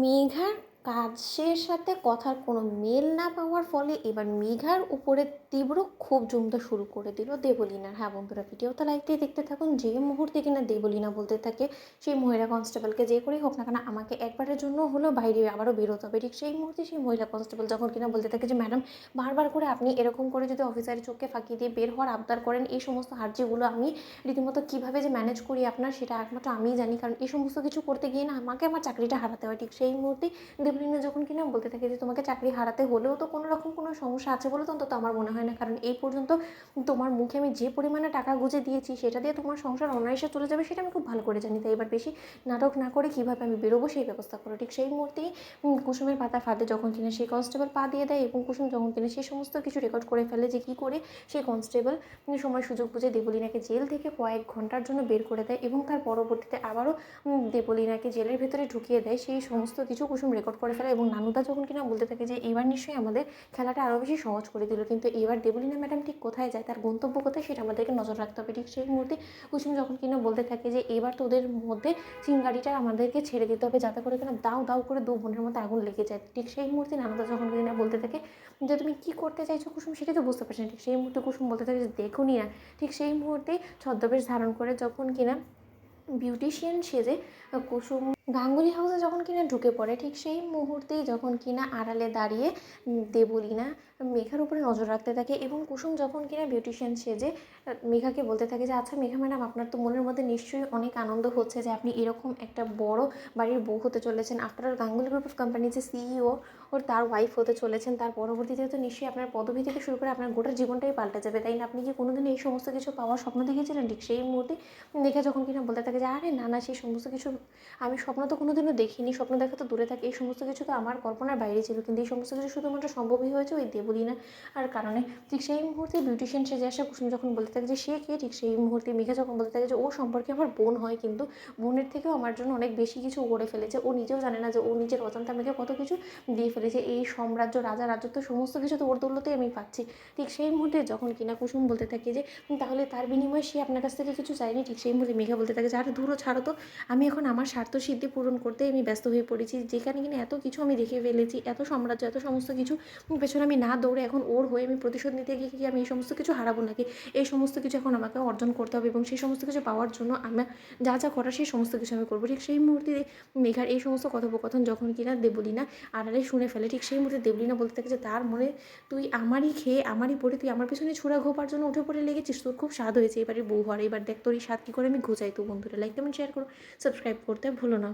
মেঘার কাজের সাথে কথার কোনো মিল না পাওয়ার ফলে এবার মেঘার উপরে তীব্র ক্ষোভ জমতে শুরু করে দিল দেবলীনার। হ্যাঁ বন্ধুরা, ভিডিওটা লাইক দিয়ে দেখতে থাকুন। যে মুহূর্তে কিনা দেবলীনা বলতে থাকে সেই মহিলা কনস্টেবলকে যে করেই হোক না কেন আমাকে একবারের জন্য হলেও বাইরে আবারও বেরোতে হবে, ঠিক সেই মুহূর্তে সেই মহিলা কনস্টেবল যখন কিনা বলতে থাকে যে ম্যাডাম, বারবার করে আপনি এরকম করে যদি অফিসারের চোখকে ফাঁকি দিয়ে বের হওয়ার আবদার করেন, এই সমস্ত হার্জিগুলো আমি রীতিমতো কীভাবে যে ম্যানেজ করি আপনার, সেটা একমাত্র আমিই জানি। কারণ এই সমস্ত কিছু করতে গিয়ে না আমাকে আমার চাকরিটা হারাতে হয়। ঠিক সেই মুহূর্তেই দেবলীনা যখন কিনা বলতে থাকে যে তোমাকে চাকরি হারাতে হলেও তো কোনো রকম কোনো সমস্যা আছে বলে তো অন্তত আমার মনে হয় না, কারণ এই পর্যন্ত তোমার মুখে আমি যে পরিমাণে টাকা গুঁজে দিয়েছি সেটা দিয়ে তোমার সংসার অনায়াসে চলে যাবে সেটা আমি খুব ভালো করে জানি। তাই এবার বেশি নাটক না করে কীভাবে আমি বেরোবো সেই ব্যবস্থা করো। ঠিক সেই মুহূর্তেই কুসুমের পাতা ফাঁদে যখন কিনা সেই কনস্টেবল পা দিয়ে দেয় এবং কুসুম যখন কিনা সেই সমস্ত কিছু রেকর্ড করে ফেলে যে কী করে সেই কনস্টেবল সময় সুযোগ বুঝে দেবলীনাকে জেল থেকে কয়েক ঘন্টার জন্য বের করে দেয় এবং তার পরবর্তীতে আবারও দেবলীনাকে জেলের ভেতরে ঢুকিয়ে দেয়। সেই সমস্ত কিছু কুসুম রেকর্ড করে ফেলে এবং নানুদা যখন কিনা বলতে থাকে যে এবার নিশ্চয়ই আমাদের খেলাটা আরও বেশি সহজ করে দিল, কিন্তু এবার দেবলীনা ম্যাডাম ঠিক কোথায় যায়, তার গন্তব্য কোথায়, সেটা আমাদেরকে নজর রাখতে হবে। ঠিক সেই মুহূর্তে কুসুম যখন কিনা বলতে থাকে যে এবার তোদের মধ্যে চিঙ্গারিটা আমাদেরকে ছেড়ে দিতে হবে যাতে করে কিনা দাউ দাউ করে দু বোনের মধ্যে আগুন লেগে যায়। ঠিক সেই মুহূর্তে নানুদা যখন কিনা বলতে থাকে যে তুমি কী করতে চাইছো কুসুম, সেটাই তো বুঝতে পারছি না। ঠিক সেই মুহূর্তে কুসুম বলতে থাকে যে দেখুনি না। ঠিক সেই মুহূর্তেই ছদ্মবেশ ধারণ করে যখন কিনা বিউটিশিয়ান সেজে কুসুম গাঙ্গুলি হাউসে যখন কিনা ঢুকে পড়ে, ঠিক সেই মুহূর্তেই যখন কিনা আড়ালে দাঁড়িয়ে দেবলীনা মেঘার উপরে নজর রাখতে থাকে এবং কুসুম যখন কিনা বিউটিশিয়ান সেজে মেঘাকে বলতে থাকে যে আচ্ছা মেঘা ম্যাডাম, আপনার তো মনের মধ্যে নিশ্চয়ই অনেক আনন্দ হচ্ছে যে আপনি এরকম একটা বড় বাড়ির বউ হতে চলেছেন। After all Ganguly group of company যে সিইও ওর তার ওয়াইফ হতে চলেছেন, তার পরবর্তীতে তো নিশ্চয়ই আপনার পদবি থেকে শুরু করে আপনার গোটা জীবনটাই পাল্টে যাবে, তাই না? আপনি কি কোনোদিন এই সমস্ত কিছু পাওয়ার স্বপ্ন দেখেছিলেন? ঠিক সেই মুহূর্তে মেঘা যখন কিনা বলতে থাকে যে আরে না না, সেই সমস্ত কিছু আমি স্বপ্ন তো কোনোদিনও দেখিনি, স্বপ্ন দেখা তো দূরে থাকে, এই সমস্ত কিছু তো আমার কল্পনার বাইরে ছিল, কিন্তু এই সমস্ত কিছু শুধুমাত্র সম্ভবই হয়েছে ওই দেবলীনা আর কারণে। ঠিক সেই মুহূর্তে বিউটিশিয়ান সেজে আসা কুসুম যখন বলতে থাকে যে সে কে, ঠিক সেই মুহূর্তে মেঘা যখন বলতে থাকে যে ও সম্পর্কে আমার বোন হয়, কিন্তু বোনের থেকেও আমার জন্য অনেক বেশি কিছু করে ফেলেছে, ও নিজেও জানে না যে ও নিজের অজান্তে আমাকে কত কিছু দিয়ে ফেলেছে, এই সাম্রাজ্য রাজা রাজত্ব সমস্ত কিছু তো ওর দৌলতেই আমি পাচ্ছি। ঠিক সেই মুহূর্তে যখন কিনা কুসুম বলতে থাকে যে তাহলে তার বিনিময়ে সে আপনার কাছ থেকে কিছু চায়নি, ঠিক সেই মুহূর্তে মেঘা বলতে থাকে যে আরে দূরও ছাড়ো তো, আমি এখন আমার স্বার্থ সিদ্ধি পূরণ করতে আমি ব্যস্ত হয়ে পড়েছি, যেখানে কিনা এত কিছু আমি দেখে ফেলেছি, এত সাম্রাজ্য এত সমস্ত কিছু পেছনে আমি না দৌড়ে এখন ওর হয়ে আমি প্রতিশোধ নিতে গিয়ে কি আমি এই সমস্ত কিছু হারাবো নাকি? এই সমস্ত কিছু এখন আমাকে অর্জন করতে হবে এবং সেই সমস্ত কিছু পাওয়ার জন্য আমার যা যা করার সেই সমস্ত কিছু আমি করবো। ঠিক সেই মুহূর্তে মেঘার এই সমস্ত কথোপকথন যখন কিনা দেবলীনা আড়ালে শুনে ফেলে, ঠিক সেই মুহূর্তে দেবলীনা বলতে থাকে যে তার মনে তুই আমারই খেয়ে আমারই পড়ে তুই আমার পেছনে ছুরা ঘোপার জন্য উঠে পড়ে লেগেছিস, তোর খুব স্বাদ হয়েছে এবারে বউ হওয়ার, এবার দেখ তোর এই স্বাদ কী করে আমি ঘুচাই। তো বন্ধুরা লাইক কমেন্ট শেয়ার করো, সাবস্ক্রাইব করতে ভুলো না।